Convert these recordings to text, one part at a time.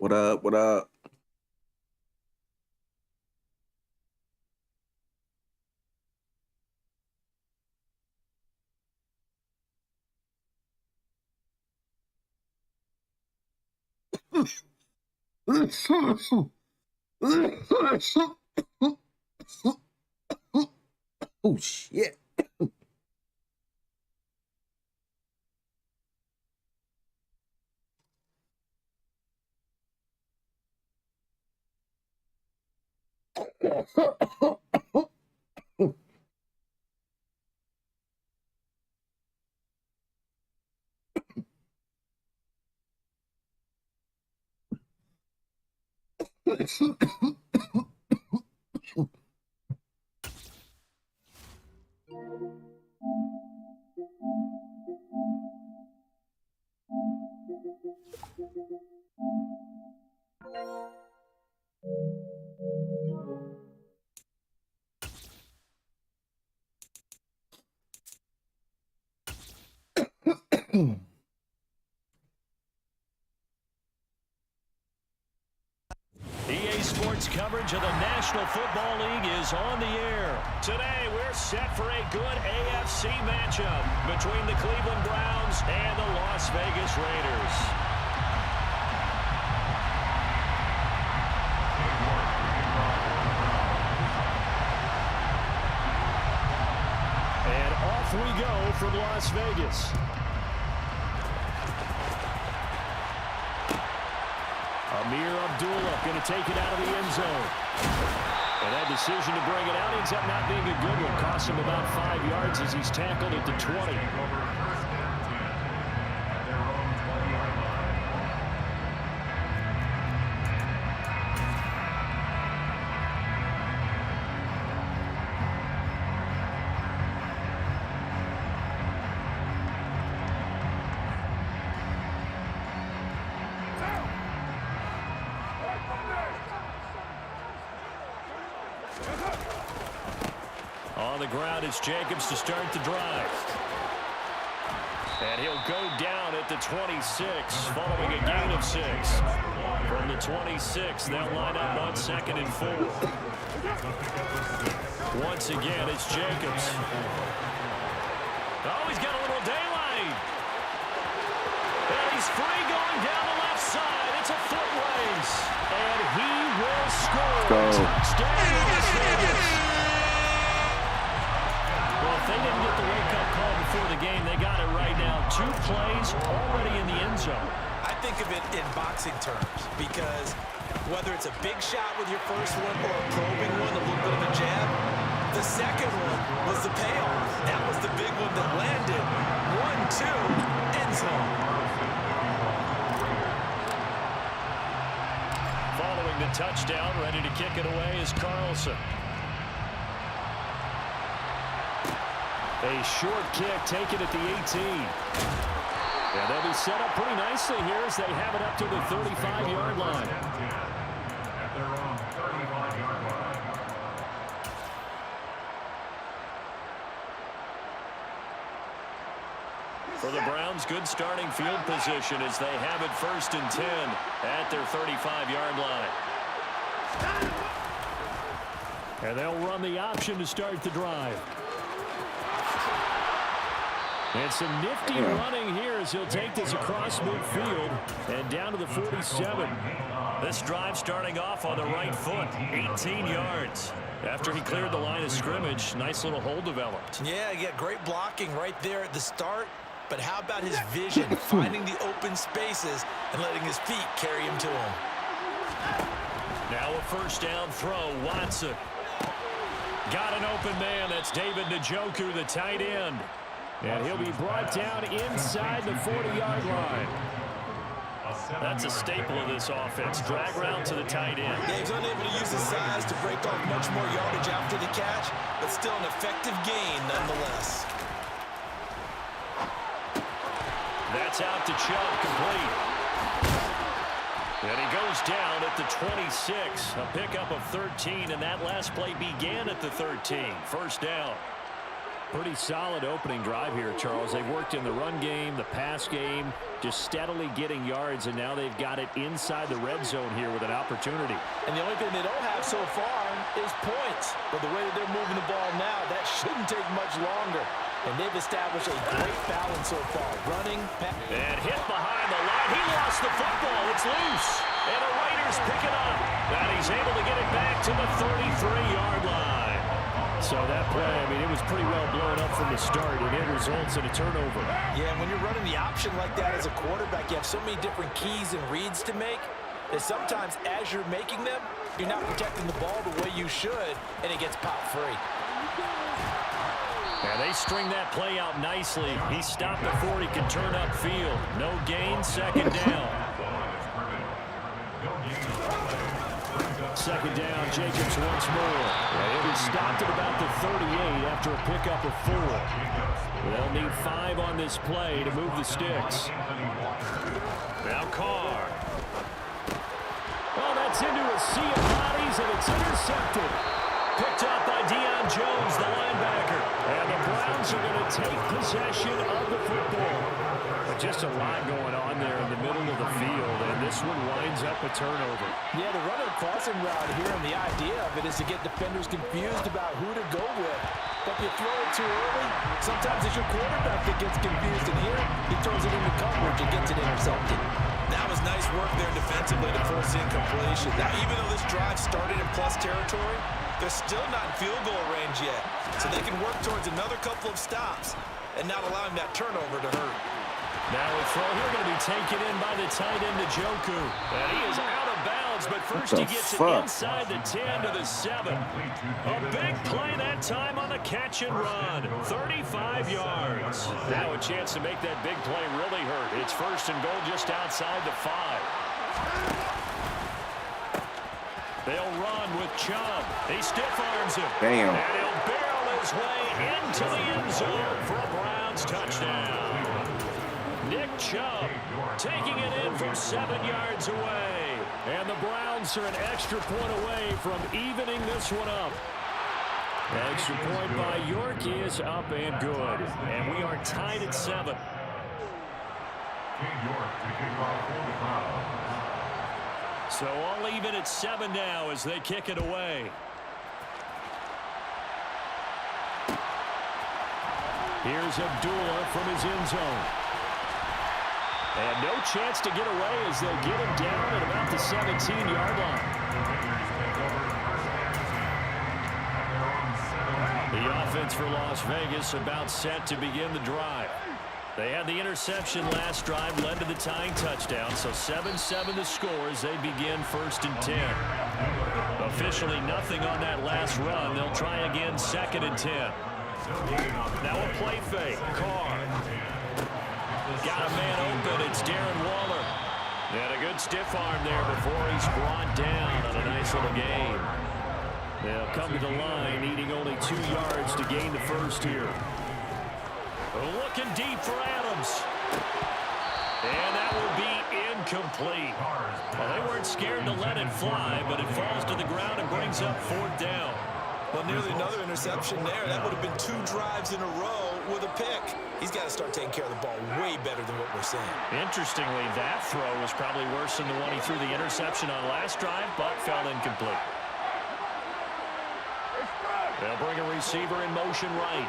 What up? What up? Oh shit. EA Sports coverage of the National Football League is on the air. Today, we're set for a good AFC matchup between the Cleveland Browns and the Las Vegas Raiders. And off we go from Las Vegas. Amir Abdullah going to take it out of the end zone. And that decision to bring it out ends up not being a good one. Cost him about 5 yards as he's tackled at the 20. On the ground, it's Jacobs to start the drive. And he'll go down at the 26, following a gain of 6. From the 26, they'll line up on 2nd and 4. Once again, it's Jacobs. Oh, he's got a little daylight. And he's free going down the left side. It's a foot race. And he will score. Touchdown, Las Vegas. Well, if they didn't get the wake-up call before the game, they got it right now. 2 plays already in the end zone. I think of it in boxing terms because whether it's a big shot with your first one or a probing one, a little bit of a jab, the second one was the payoff. That was the big one that landed. 1-2, end zone. Following the touchdown, ready to kick it away is Carlson. A short kick taken at the 18. And they'll be set up pretty nicely here as they have it up to the 35-yard line. At their own 35-yard line. For the Browns, good starting field position as they have it 1st and 10 at their 35-yard line. And they'll run the option to start the drive. And some nifty running here as he'll take this across midfield and down to the 47. This drive starting off on the right foot, 18 yards. After he cleared the line of scrimmage, nice little hole developed. Yeah, great blocking right there at the start. But how about his vision, finding the open spaces and letting his feet carry him to him? Now a 1st down throw, Watson. Got an open man, that's David Njoku, the tight end. And he'll be brought down inside the 40-yard line. That's a staple of this offense. Drag route to the tight end. Yeah, he's unable to use his size to break off much more yardage after the catch, but still an effective gain nonetheless. That's out to Chubb, complete. And he goes down at the 26. A pickup of 13, and that last play began at the 13. 1st down. Pretty solid opening drive here, Charles. They've worked in the run game, the pass game, just steadily getting yards, and now they've got it inside the red zone here with an opportunity. And the only thing they don't have so far is points. But the way that they're moving the ball now, that shouldn't take much longer. And they've established a great balance so far. Running, and hit behind the line. He lost the football. It's loose. And the Raiders pick it up. And he's able to get it back to the 33-yard line. So that play, I mean, it was pretty well blown up from the start, and it results in a turnover. Yeah, when you're running the option like that as a quarterback, you have so many different keys and reads to make that sometimes as you're making them, you're not protecting the ball the way you should, and it gets popped free. And they string that play out nicely. He stopped before he could turn upfield. No gain, second down. Second down, Jacobs once more. And he stopped at about the 38 after a pickup of 4. They'll need 5 on this play to move the sticks. Now Carr. Oh, that's into a sea of bodies, and it's intercepted. Picked up by Deion Jones, the linebacker. And the Browns are going to take possession of the football. But just a lot going on there in the middle of the field, and this one winds up a turnover. Yeah, the running crossing route here, and the idea of it is to get defenders confused about who to go with. But if you throw it too early, sometimes it's your quarterback that gets confused, and here he throws it into coverage and gets it intercepted. That was nice work there defensively to force incompletion. Now, even though this drive started in plus territory, they're still not in field goal range yet. So they can work towards another couple of stops and not allowing that turnover to hurt. Now a throw here going to be taken in by the tight end, Njoku. And he is out of bounds, but first he gets it inside the 10 to the 7. A big play that time on the catch and run. 35 yards. Now a chance to make that big play really hurt. It's first and goal just outside the 5. They'll run with Chubb. He stiff arms him. Damn. And he'll barrel his way into the end zone for a Browns touchdown. Nick Chubb taking it in from 7 yards away. And the Browns are an extra point away from evening this one up. Extra point by York is up and good. And we are tied at 7. So all even at 7 now as they kick it away. Here's Abdullah from his end zone. And no chance to get away as they'll get him down at about the 17-yard line. The offense for Las Vegas about set to begin the drive. They had the interception last drive, led to the tying touchdown, so 7-7 the score as they begin first and 10. Officially nothing on that last run. They'll try again second and 10. Now a play fake. Carr. Got a man open. It's Darren Waller. And a good stiff arm there before he's brought down on a nice little gain. They'll come to the line, needing only 2 yards to gain the first here. Looking deep for Adams. And that will be incomplete. Well, they weren't scared to let it fly, but it falls to the ground and brings up 4th down. Well, nearly another interception there. That would have been 2 drives in a row with a pick. He's got to start taking care of the ball way better than what we're seeing. Interestingly, that throw was probably worse than the one he threw the interception on last drive, but fell incomplete. They'll bring a receiver in motion right.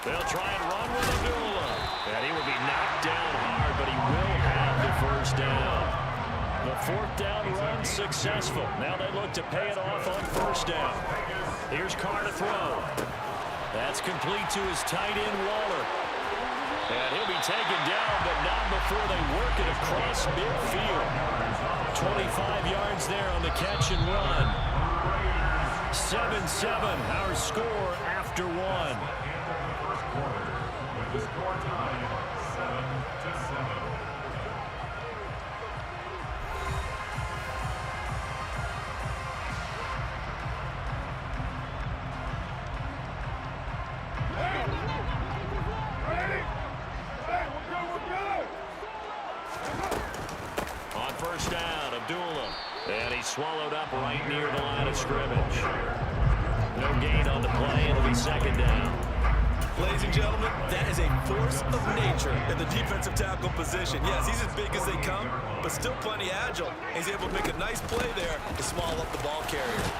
They'll try and run with Abdullah. And he will be knocked down hard, but he will have the first down. The 4th down run successful. Now they look to pay it off on first down. Here's Carr to throw. That's complete to his tight end, Waller. And he'll be taken down, but not before they work it across midfield. 25 yards there on the catch and run. 7-7, our score after 1. With the score tied 7-7. On first down, Abdullah. And he's swallowed up right near the line of scrimmage. No gain on the play. It'll be second down. Ladies and gentlemen, that is a force of nature in the defensive tackle position. Yes, he's as big as they come, but still plenty agile. He's able to make a nice play there to small up the ball carrier.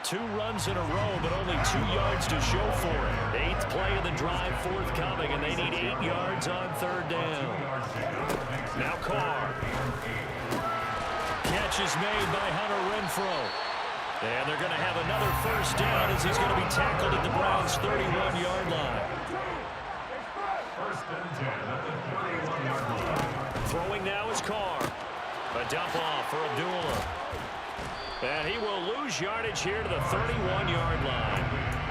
2 runs in a row, but only 2 yards to show for it. 8th play of the drive forthcoming, and they need 8 yards on 3rd down. Now Carr. Catch is made by Hunter Renfrow. And they're going to have another first down as he's going to be tackled at the Browns' 31-yard line. First and 10 at the 31-yard line. Throwing now is Carr. A dump off for Abdullah. And he will lose yardage here to the 31-yard line.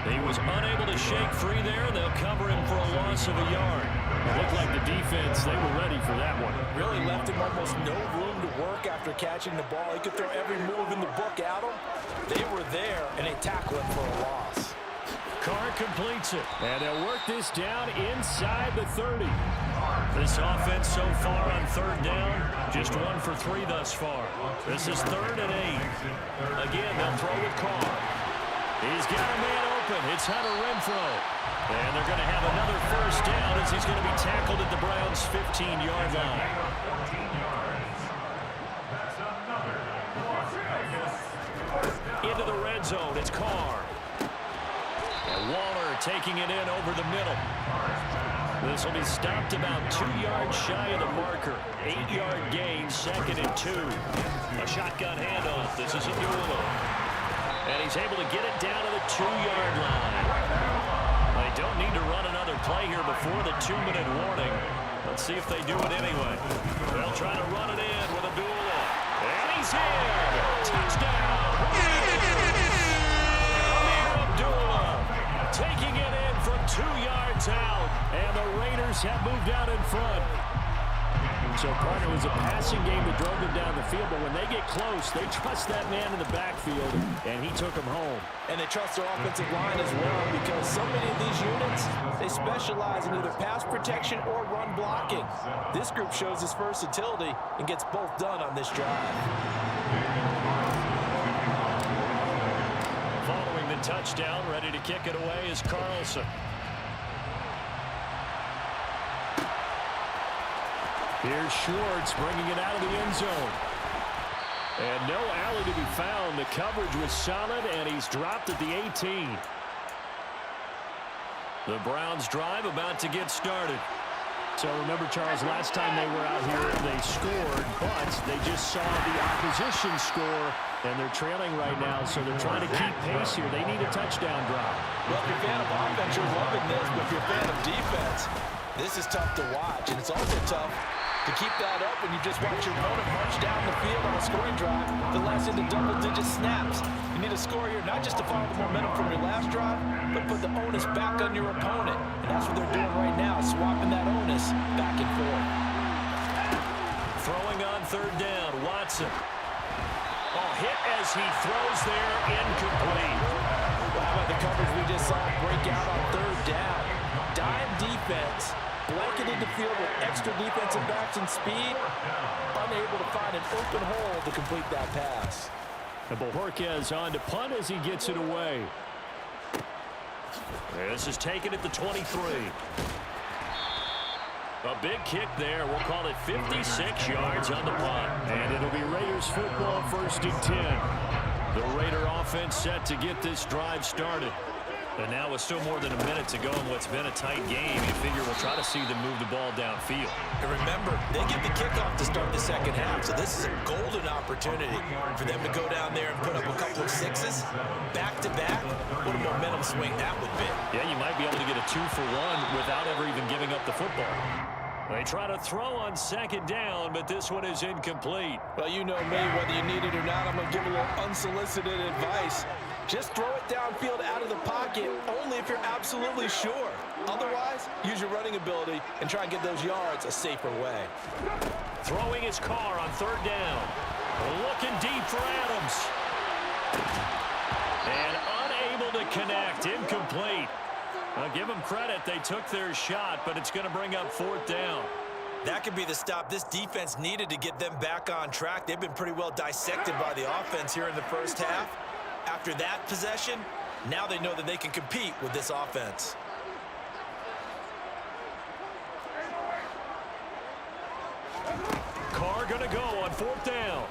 He was unable to shake free there. They'll cover him for a loss of a yard. It looked like the defense, they were ready for that one. Really left him almost no room to work after catching the ball. He could throw every move in the book at him. They were there, and they tackle him for a loss. Carr completes it. And they'll work this down inside the 30. This offense so far on 3rd down, just 1 for 3 thus far. This is 3rd and 8. Again, they'll throw with Carr. He's got a man open. It's Hunter Renfrow. And they're going to have another first down as he's going to be tackled at the Browns' 15-yard line. Into the red zone, it's Carr. And Waller taking it in over the middle. This will be stopped about 2 yards shy of the marker. 8-yard gain, 2nd and 2. A shotgun handoff. This is Abdullah. And he's able to get it down to the 2-yard line. They don't need to run another play here before the 2-minute warning. Let's see if they do it anyway. They'll try to run it in with Abdullah. And he's here. Touchdown. Abdullah taking it in from 2 yards out. And the Raiders have moved out in front. So, partner, it was a passing game that drove them down the field, but when they get close, they trust that man in the backfield, and he took them home. And they trust their offensive line as well, because so many of these units, they specialize in either pass protection or run blocking. This group shows its versatility and gets both done on this drive. Following the touchdown, ready to kick it away is Carlson. Here's Schwartz bringing it out of the end zone. And no alley to be found. The coverage was solid, and he's dropped at the 18. The Browns drive about to get started. So remember, Charles, last time they were out here, they scored, but they just saw the opposition score, and they're trailing right now, so they're trying to keep pace here. They need a touchdown drive. Well, if you're a fan of offense, you're loving this, but if you're a fan of defense, this is tough to watch, and it's also tough to keep that up when you just watch your opponent march down the field on a scoring drive that lasts into double-digit snaps. You need a score here, not just to follow the momentum from your last drive, but put the onus back on your opponent. And that's what they're doing right now, swapping that onus back and forth. Throwing on 3rd down, Watson. Oh, hit as he throws there, incomplete. Well, how about the coverage we just saw break out on 3rd down? Dime defense. Blanketed the field with extra defensive backs and speed, unable to find an open hole to complete that pass. And Bojorquez on to punt as he gets it away. This is taken at the 23. A big kick there. We'll call it 56 yards on the punt. And it'll be Raiders football, 1st and 10. The Raider offense set to get this drive started. And now with still more than a minute to go in what's been a tight game, you figure we'll try to see them move the ball downfield. And remember, they get the kickoff to start the 2nd half, so this is a golden opportunity for them to go down there and put up a couple of sixes back-to-back. What a momentum swing that would be. Yeah, you might be able to get a 2-for-1 without ever even giving up the football. They try to throw on 2nd down, but this one is incomplete. Well, you know me, whether you need it or not, I'm going to give a little unsolicited advice. Just throw it downfield out of the pocket, only if you're absolutely sure. Otherwise, use your running ability and try and get those yards a safer way. Throwing his car on 3rd down. Looking deep for Adams. And unable to connect, incomplete. I'll give them credit, they took their shot, but it's going to bring up 4th down. That could be the stop this defense needed to get them back on track. They've been pretty well dissected by the offense here in the 1st half. After that possession, now they know that they can compete with this offense. Carr going to go on 4th down.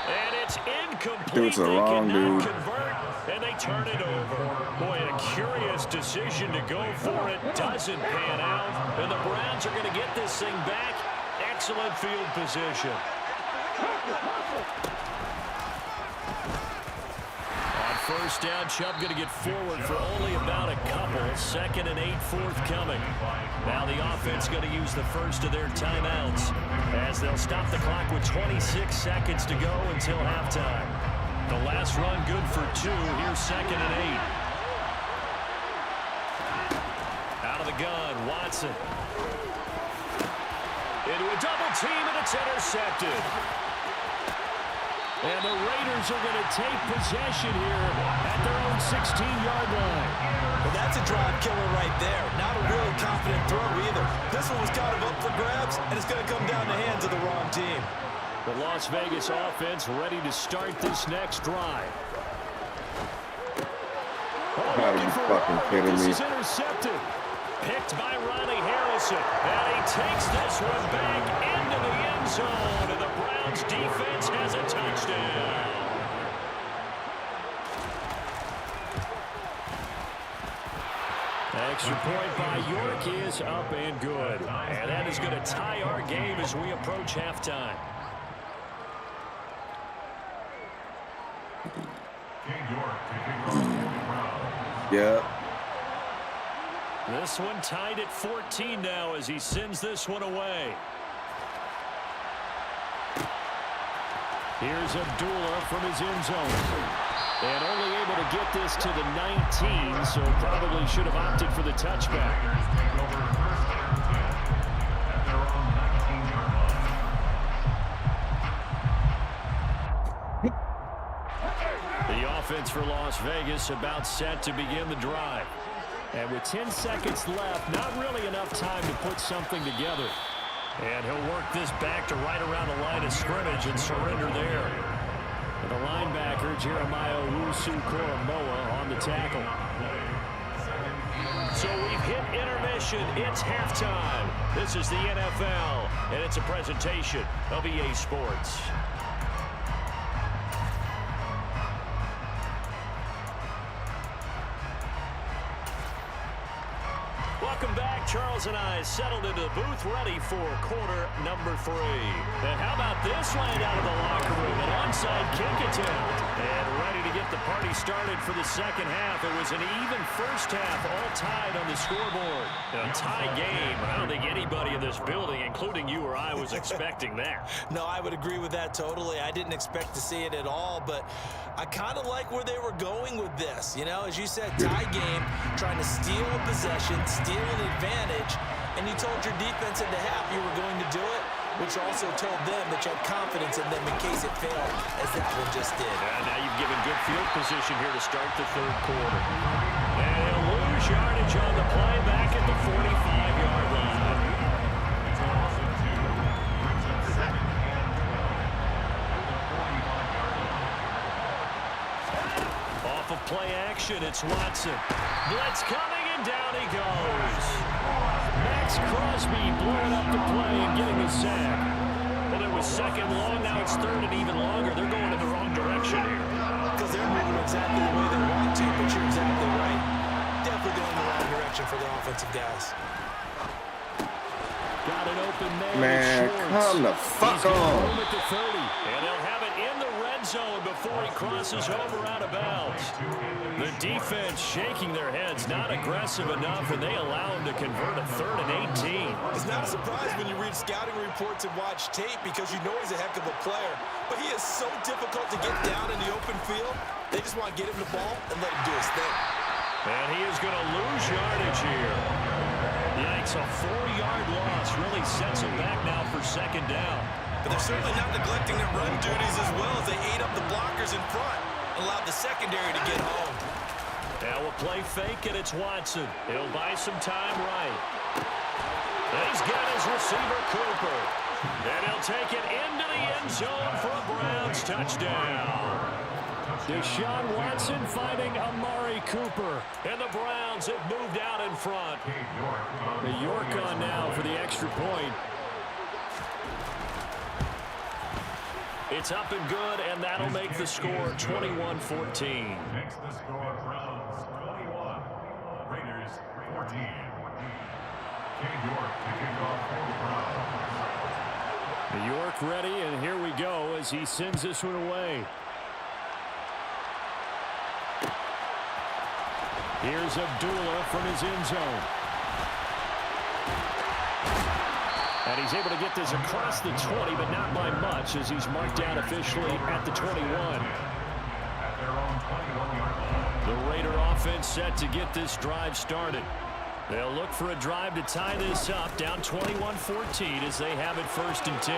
And it's incomplete. Dude's the They wrong cannot dude. convert, and they turn it over. Boy, a curious decision to go for it. Doesn't pan out, and the Browns are going to get this thing back. Excellent field position. On 1st down, Chubb going to get forward for only about a couple. 2nd and 8 forthcoming. Now the offense going to use the first of their timeouts as they'll stop the clock with 26 seconds to go until halftime. The last run good for 2. Here's 2nd and 8. Out of the gun, Watson. Into a double team, and it's intercepted. And the Raiders are going to take possession here at their own 16-yard line. Well, that's a drive killer right there. Not a really confident throw either. This one was kind of up for grabs, and it's going to come down the hands of the wrong team. The Las Vegas offense ready to start this next drive. Gotta be fucking kidding me. This is intercepted. Picked by Ronnie Harrison. And he takes this one back into the end zone. And the Browns defense has a touchdown. Extra point by York is up and good. And that is going to tie our game as we approach halftime. Yeah. This one tied at 14 now as he sends this one away. Here's Abdullah from his end zone. And only able to get this to the 19, so probably should have opted for the touchback. The offense for Las Vegas about set to begin the drive. And with 10 seconds left, not really enough time to put something together. And he'll work this back to right around the line of scrimmage and surrender there. And the linebacker, Jeremiah Owusu-Koramoah, on the tackle. So we've hit intermission. It's halftime. This is the NFL, and it's a presentation of EA Sports. Welcome back. Charles and I settled into the booth, ready for quarter number 3. And how about this land out of the locker room? An onside kick attempt. And ready to get the party started for the second half. It was an even first half, all tied on the scoreboard. A tie game. I don't think anybody in this building, including you or I, was expecting that. No, I would agree with that totally. I didn't expect to see it at all, but I kind of like where they were going with this. You know, as you said, tie game, trying to steal a possession, steal an advantage, and you told your defense at the half you were going to do it, which also told them that you had confidence in them in case it failed, as that one just did. And now you've given good field position here to start the third quarter. And he'll lose yardage on the play back at the 45-yard line. Off of play action, it's Watson. Blitz coming, and down he goes. Max Crosby blowing up the play and getting a sack. Well, it was second long, now it's third and even longer. They're going in the wrong direction here. Because they're moving exactly the way they want to, but you're exactly right. Definitely going in the wrong direction for the offensive guys. Got an open Man, come the fuck on. At the 30, and they'll have it in the red zone before he crosses over out of bounds. The defense shaking their heads, not aggressive enough, and they allow him to convert a 3rd and 18. It's not a surprise when you read scouting reports and watch tape because you know he's a heck of a player. But he is so difficult to get down in the open field. They just want to get him the ball and let him do his thing. And he is going to lose yardage here. Yikes, a 4-yard loss really sets him back now for second down. But they're certainly not neglecting their run duties as well as they ate up the blockers in front and allowed the secondary to get home. Now we'll play fake, and it's Watson. He'll buy some time right. And he's got his receiver, Cooper. And he'll take it into the end zone for a Browns touchdown. Deshaun Watson finding Amari Cooper. And the Browns have moved out in front. The York on now for the extra point. It's up and good, and that'll make the score 21-14. Makes the score Browns 21, Raiders 14. King York to kick off for the Browns. The York ready, and here we go as he sends this one away. Here's Abdullah from his end zone. And he's able to get this across the 20, but not by much as he's marked down officially at the 21. At their own 21-yard line. The Raider offense set to get this drive started. They'll look for a drive to tie this up, down 21-14 as they have it 1st and 10.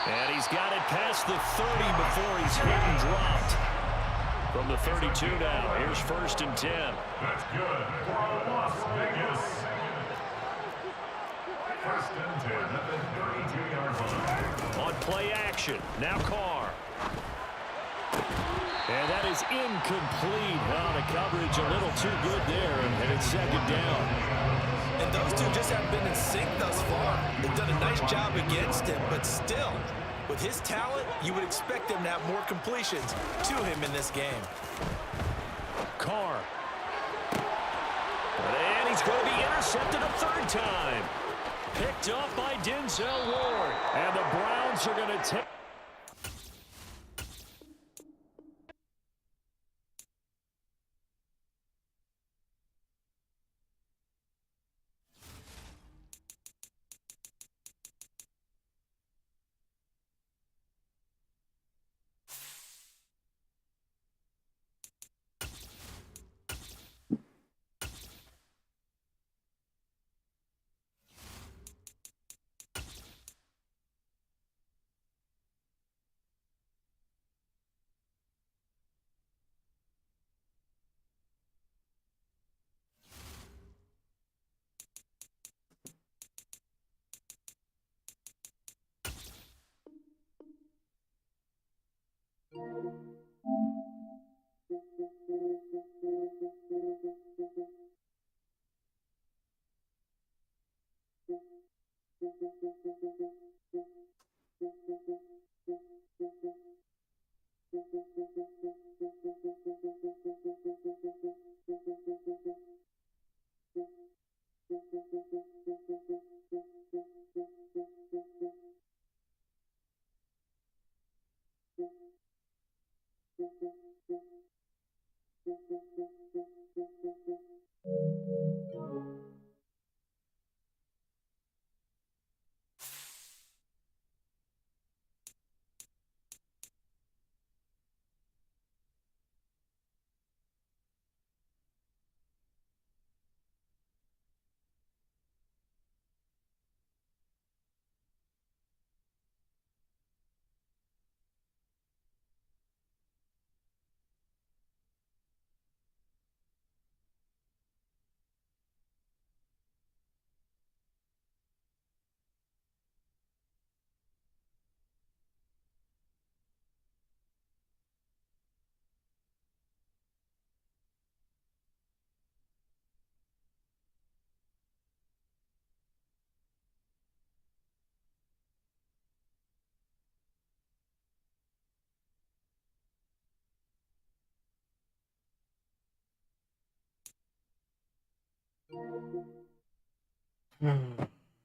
And he's got it past the 30 before he's hit and dropped. From the 32 now, here's 1st and 10. That's good for Las Vegas. 1st and 10 at the 32-yard line. On play action, now Carr. And that is incomplete. Well, the coverage a little too good there, and it's 2nd down. And those two just haven't been in sync thus far. They've done a nice job against him, but still, with his talent, you would expect him to have more completions to him in this game. Carr. And he's going to be intercepted a 3rd time. Picked up by Denzel Ward. And the Browns are going to take...